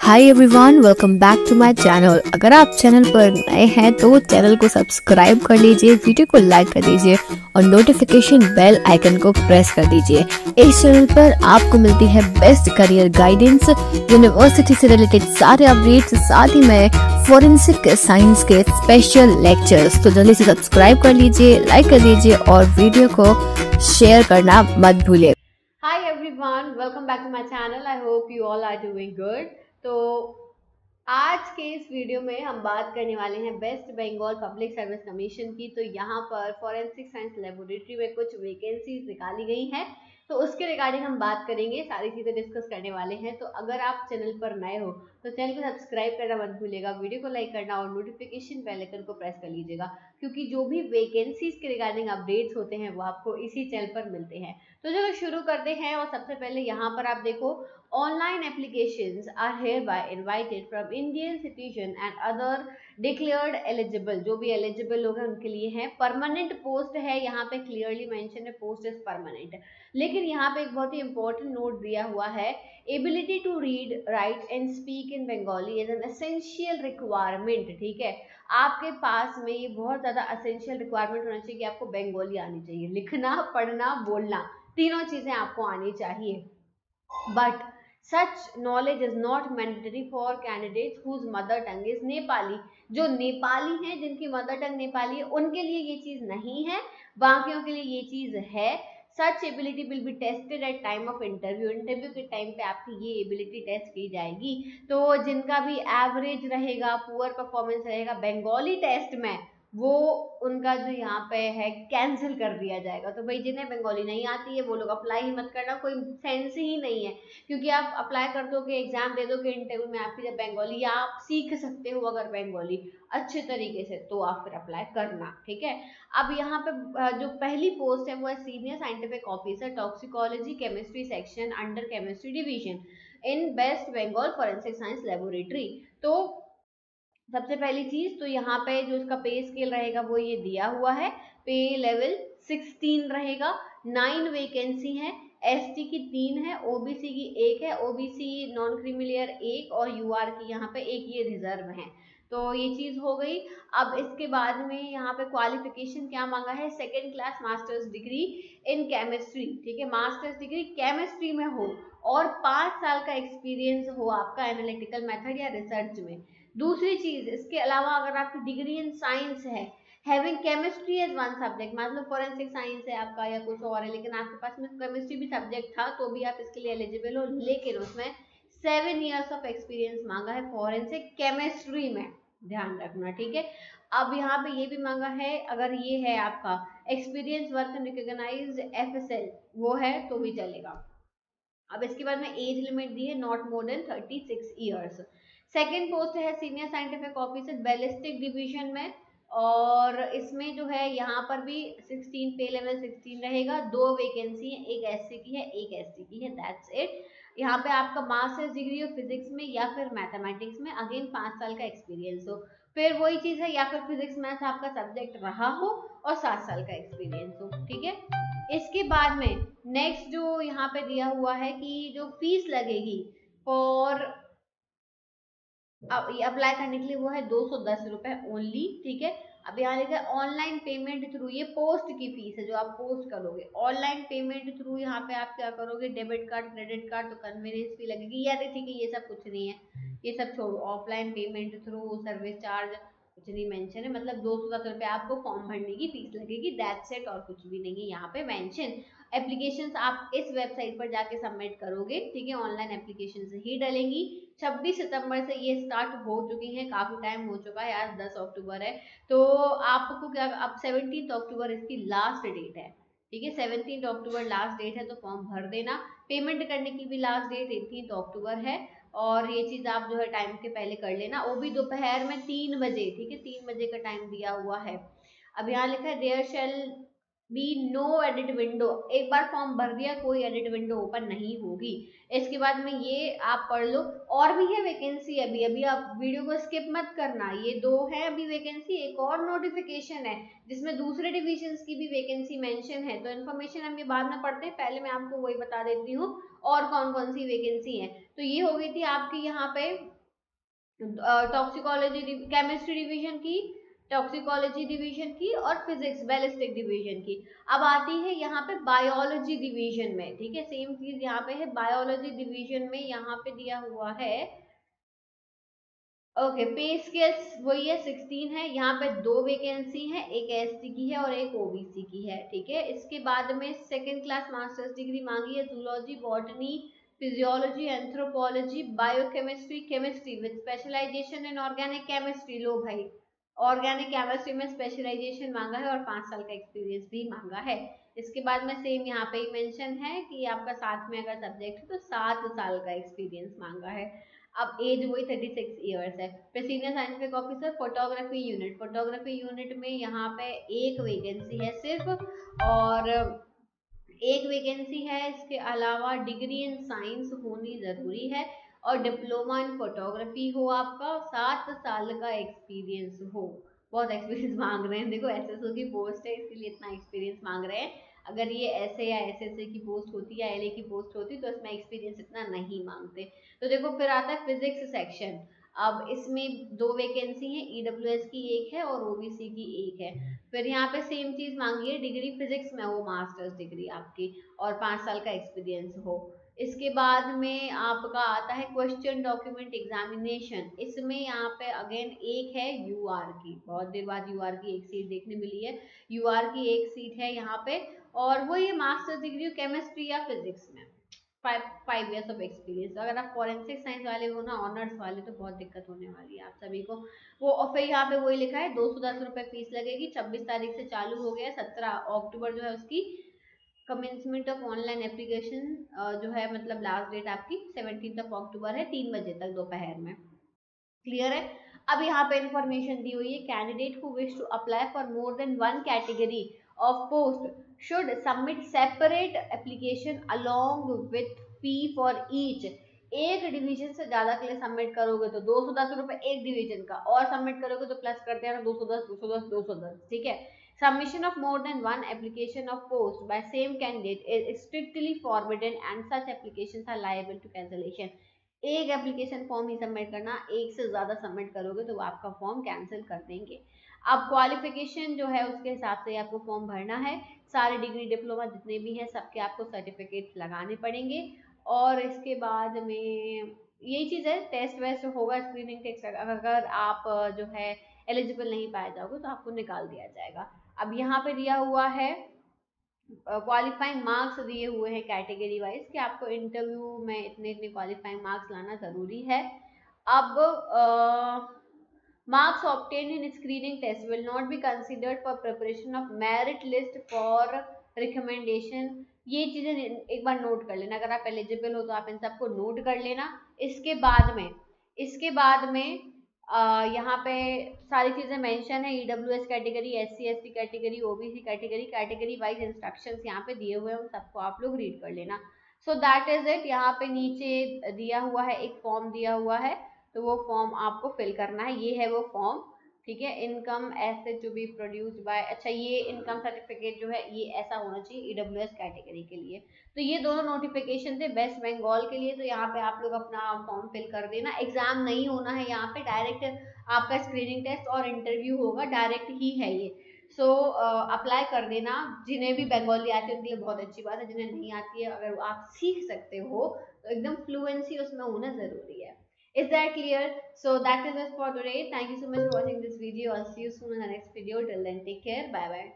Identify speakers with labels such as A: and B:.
A: Hi everyone, welcome back to my channel. अगर आप channel पर नए हैं तो चैनल को सब्सक्राइब कर लीजिए, वीडियो को लाइक कर दीजिए और नोटिफिकेशन बेल आइकन को प्रेस कर दीजिए। इस चैनल पर आपको मिलती है बेस्ट करियर गाइडेंस, यूनिवर्सिटी से रिलेटेड सारे अपडेट्स, साथ ही में फॉरेंसिक साइंस के स्पेशल लेक्चर्स। तो जल्दी से सब्सक्राइब कर लीजिए, लाइक कर दीजिए और वीडियो को शेयर करना मत भूलिए।
B: Hi everyone, welcome back to my channel. I hope you all are doing good. तो आज के इस वीडियो में हम बात करने वाले हैं West Bengal public service commission की। तो यहाँ पर फॉरेंसिक साइंस लेबोरेटरी में कुछ वैकेंसीज निकाली गई हैं, तो उसके रिगार्डिंग हम बात करेंगे, सारी चीज़ें डिस्कस करने वाले हैं। तो अगर आप चैनल पर नए हो तो चैनल को सब्सक्राइब करना मत भूलिएगा, वीडियो को लाइक करना और नोटिफिकेशन बेल आइकन को प्रेस कर लीजिएगा, क्योंकि जो भी वैकेंसीज के रिगार्डिंग अपडेट्स होते हैं वो आपको इसी चैनल पर मिलते हैं। तो चलो शुरू करते हैं। और सबसे पहले यहाँ पर आप देखो, online applications are hereby invited from Indian citizen and other declared eligible। जो भी एलिजिबल लोग हैं उनके लिए है। परमानेंट पोस्ट है, यहाँ पे क्लियरली मेंशन है, पोस्ट इज परमानेंट। लेकिन यहाँ पे एक बहुत ही इंपॉर्टेंट नोट दिया हुआ है, ability to read, write and speak in Bengali is an essential requirement. ठीक है, आपके पास में ये बहुत ज्यादा एसेंशियल रिक्वायरमेंट होना चाहिए कि आपको बंगाली आनी चाहिए, लिखना, पढ़ना, बोलना, तीनों चीजें आपको आनी चाहिए। But such knowledge is not mandatory for candidates whose mother tongue is Nepali. जो नेपाली हैं, जिनकी मदर टंग नेपाली है, उनके लिए ये चीज नहीं है, बाकियों के लिए ये चीज है। Such ability will be tested at time of interview. Interview के टाइम पे आपकी ये एबिलिटी टेस्ट की जाएगी। तो जिनका भी एवरेज रहेगा, पुअर परफॉर्मेंस रहेगा बंगाली टेस्ट में, वो उनका जो यहाँ पे है कैंसिल कर दिया जाएगा। तो भाई जिन्हें बंगाली नहीं आती है वो लोग अप्लाई ही मत करना, कोई सेंस ही नहीं है। क्योंकि आप अप्लाई कर दोगे, एग्जाम दे दोगे, इंटरव्यू में आपकी जब बंगाली, या आप सीख सकते हो अगर बंगाली अच्छे तरीके से, तो आप फिर अप्लाई करना। ठीक है, अब यहाँ पे जो पहली पोस्ट है वो है senior scientific officer, toxicology chemistry section under chemistry division in West Bengal forensic science laboratory. तो सबसे पहली चीज तो यहाँ पे जो इसका पे स्केल रहेगा वो ये दिया हुआ है, पे लेवल 16 रहेगा। 9 वैकेंसी है, एसटी की 3 है, ओबीसी की 1 है, ओबीसी नॉन क्रीमिलियर 1 और यूआर की यहाँ पे 1 ये रिजर्व है। तो ये चीज हो गई। अब इसके बाद में यहाँ पे क्वालिफिकेशन क्या मांगा है, second class masters degree in chemistry. ठीक है, मास्टर्स डिग्री केमिस्ट्री में हो और 5 साल का एक्सपीरियंस हो आपका एनालिटिकल मेथड या रिसर्च में। दूसरी चीज, इसके अलावा अगर आपकी डिग्री इन साइंस है, having chemistry as one subject, मतलब फॉरेंसिक साइंस है आपका या कुछ और है, लेकिन आपके पास में केमिस्ट्री भी सब्जेक्ट था, तो भी आप इसके लिए एलिजिबल हो। लेकिन उसमें 7 ईयर्स ऑफ एक्सपीरियंस मांगा है फॉरेंसिक केमिस्ट्री में, ध्यान रखना। ठीक है, अब यहाँ पे ये भी मांगा है, अगर ये है आपका एक्सपीरियंस वर्क रिकॉग्नाइज्ड एफएसएल, वो है तो भी चलेगा। अब इसके बाद में एज लिमिट दी है, not more than 36 years. Second post है senior scientific officer ballistic division में, और इसमें जो है यहाँ पर भी 16 पे लेवल 16 रहेगा। 2 वैकेंसी है, एक एससी की है, एक एसटी की है, दैट्स इट। यहाँ पे आपका मास्टर्स डिग्री हो फिजिक्स में या फिर मैथमेटिक्स में, अगेन 5 साल का एक्सपीरियंस हो। फिर वही चीज है, या फिर फिजिक्स मैथ्स आपका सब्जेक्ट रहा हो और 7 साल का एक्सपीरियंस हो। ठीक है, इसके बाद में नेक्स्ट जो यहाँ पे दिया हुआ है कि जो फीस लगेगी फॉर अप्लाई करने के लिए, वो है 210 रुपए ओनली। ठीक है, अब यहाँ लिखा है ऑनलाइन पेमेंट थ्रू, ये पोस्ट की फीस है जो आप पोस्ट करोगे। ऑनलाइन पेमेंट थ्रू यहाँ पे आप क्या करोगे, डेबिट कार्ड, क्रेडिट कार्ड, तो कन्वीनियंस फी लगेगी यार। ठीक है, ये सब कुछ नहीं है, ये सब छोड़ो। Offline payment through, service charge कुछ नहीं मेंशन है, मतलब 210 रुपये आपको फॉर्म भरने की फीस लगेगी, दैट्स इट, और कुछ भी नहीं है यहाँ पे मेंशन। एप्लीकेशंस आप इस वेबसाइट पर जाके सबमिट करोगे। ठीक है, ऑनलाइन एप्लीकेशन से ही डलेंगी। 26 सितंबर से ये स्टार्ट हो चुकी है, काफी टाइम हो चुका है, आज 10 अक्टूबर है। तो आपको क्या, अब 17 अक्टूबर इसकी लास्ट डेट है। ठीक है, 17 अक्टूबर लास्ट डेट है, तो फॉर्म भर देना। पेमेंट करने की भी लास्ट डेट 18 अक्टूबर है, और ये चीज आप जो है टाइम के पहले कर लेना, वो भी दोपहर में 3 बजे। ठीक है, 3 बजे का टाइम दिया हुआ है। अब यहाँ लिखा है there shall be no edit window, एक बार फॉर्म भर दिया कोई एडिट विंडो ओपन नहीं होगी। इसके बाद में ये आप पढ़ लो, और भी है वैकेंसी। अभी अभी आप वीडियो को स्किप मत करना, ये 2 है अभी वैकेंसी, एक और नोटिफिकेशन है जिसमें दूसरे डिविजन्स की भी वैकेंसी मेंशन है। तो इन्फॉर्मेशन हम ये बाद में पढ़ते हैं, पहले मैं आपको वही बता देती हूँ और कौन कौन सी वैकेंसी है। तो ये हो गई थी आपकी यहाँ पे टॉक्सिकोलॉजी, केमिस्ट्री डिवीजन की, टॉक्सिकोलॉजी डिवीजन की और फिजिक्स बैलिस्टिक डिवीजन की। अब आती है यहाँ पे बायोलॉजी डिवीजन में, ठीक है, सेम चीज यहाँ पे है। बायोलॉजी डिवीजन में यहाँ पे दिया हुआ है, ओके, पे स्केल्स वही है, 16 है। यहाँ पे 2 वैकेंसी है, एक एसटी की है और एक ओबीसी की है, ठीक है। इसके बाद में सेकंड क्लास मास्टर्स डिग्री मांगी है, zoology, botany, physiology, anthropology, biochemistry, chemistry with specialisation in organic chemistry. लो भाई, ऑर्गेनिक केमिस्ट्री में स्पेशलाइजेशन मांगा है और 5 साल का एक्सपीरियंस भी मांगा है। इसके बाद में सेम यहाँ पे ही मेंशन है कि आपका साथ में अगर सब्जेक्ट है तो 7 साल का एक्सपीरियंस मांगा है। अब एज वही 36 ईयर्स है। फिर senior scientific officer photography unit, photography unit में यहाँ पे एक वैकेंसी है सिर्फ, और एक वैकेंसी है। इसके अलावा डिग्री इन साइंस होनी जरूरी है और डिप्लोमा इन फोटोग्राफी हो आपका, 7 साल का एक्सपीरियंस हो। बहुत एक्सपीरियंस मांग रहे हैं, देखो एसएसओ की पोस्ट है इसलिए इतना एक्सपीरियंस मांग रहे हैं। अगर ये ऐसे या एसएसए की पोस्ट होती या एलए की पोस्ट होती तो इसमें एक्सपीरियंस इतना नहीं मांगते। तो देखो फिर आता है फिजिक्स सेक्शन। अब इसमें 2 वैकेंसी है, ईडब्ल्यूएस की एक है और ओबीसी की एक है। फिर यहाँ पे सेम चीज मांगी है, डिग्री फिजिक्स में हो, मास्टर्स डिग्री आपकी, और 5 साल का एक्सपीरियंस हो। इसके बाद में आपका आता है क्वेश्चन डॉक्यूमेंट एग्जामिनेशन। इसमें यहाँ पे अगेन एक है यूआर की, बहुत देर बाद यूआर की एक सीट देखने मिली है। यूआर की एक सीट है यहाँ पे, और वो ये मास्टर्स डिग्री केमिस्ट्री या फिजिक्स में, 5 ईयर्स ऑफ एक्सपीरियंस। अगर आप फॉरेंसिक साइंस वाले हो ना, ऑनर्स वाले, तो बहुत दिक्कत होने वाली है आप सभी को। वो और फिर यहाँ पे वही लिखा है 210 रुपये फीस लगेगी। 26 तारीख से चालू हो गया, 17 अक्टूबर जो है उसकी कमेंसमेंट ऑफ ऑनलाइन एप्लीकेशन जो है, मतलब लास्ट डेट आपकी 17 अक्टूबर है, 3 बजे तक दोपहर में। क्लियर है। अब यहाँ पे इंफॉर्मेशन दी हुई है, candidate who wish to apply for more than 1 category of post should submit separate application along with fee for each. एक डिवीजन से ज्यादा के लिए सबमिट करोगे तो 210 रुपए एक डिवीजन का, और सबमिट करोगे तो प्लस करते हैं 210 210 210, ठीक है। Submission of more than 1 application of post by same candidate is strictly forbidden and such applications are liable to cancellation। एक एप्लीकेशन फॉर्म ही सबमिट करना, एक से ज्यादा सबमिट करोगे तो वो आपका फॉर्म कैंसिल कर देंगे। अब क्वालिफिकेशन जो है उसके हिसाब से आपको फॉर्म भरना है। सारे डिग्री डिप्लोमा जितने भी हैं सबके आपको सर्टिफिकेट लगाने पड़ेंगे। और इसके बाद में यही चीज़ है, टेस्ट वेस्ट होगा, स्क्रीनिंग टेस्ट, अगर आप जो है एलिजिबल नहीं पाए जाओगे तो आपको निकाल दिया जाएगा। अब यहाँ पे दिया हुआ है क्वालिफाइंग मार्क्स दिए हुए हैं कैटेगरी वाइज कि आपको इंटरव्यू में इतने इतने क्वालिफाइंग मार्क्स लाना जरूरी है। अब marks obtain in screening test will not be considered for preparation of merit list for recommendation. ये चीजें एक बार नोट कर लेना, अगर आप एलिजिबल हो तो आप इन सबको नोट कर लेना। इसके बाद में यहाँ पे सारी चीजें मेंशन है, EWS category, SC ST category, OBC category, category wise instructions यहाँ पे दिए हुए हैं, उन सबको आप लोग रीड कर लेना। So that is it. यहाँ पे नीचे दिया हुआ है, एक फॉर्म दिया हुआ है, तो वो फॉर्म आपको फिल करना है। ये है वो फॉर्म, ठीक है। Income asset to be produced by, अच्छा ये इनकम सर्टिफिकेट जो है ये ऐसा होना चाहिए ईडब्ल्यूएस कैटेगरी के लिए। तो ये दोनों नोटिफिकेशन थे वेस्ट बंगाल के लिए, तो यहाँ पे आप लोग अपना फॉर्म फिल कर देना। एग्जाम नहीं होना है यहाँ पे, डायरेक्ट आपका स्क्रीनिंग टेस्ट और इंटरव्यू होगा, डायरेक्ट ही है ये। सो अप्लाई कर देना। जिन्हें भी बंगाली आती है उनके लिए बहुत अच्छी बात है, जिन्हें नहीं आती है अगर आप सीख सकते हो तो एकदम फ्लुएंसी उसमें होना जरूरी है। Is that clear? So that is it for today. Thank you so much for watching this video. I'll see you soon in the next video. Till then, take care. Bye bye.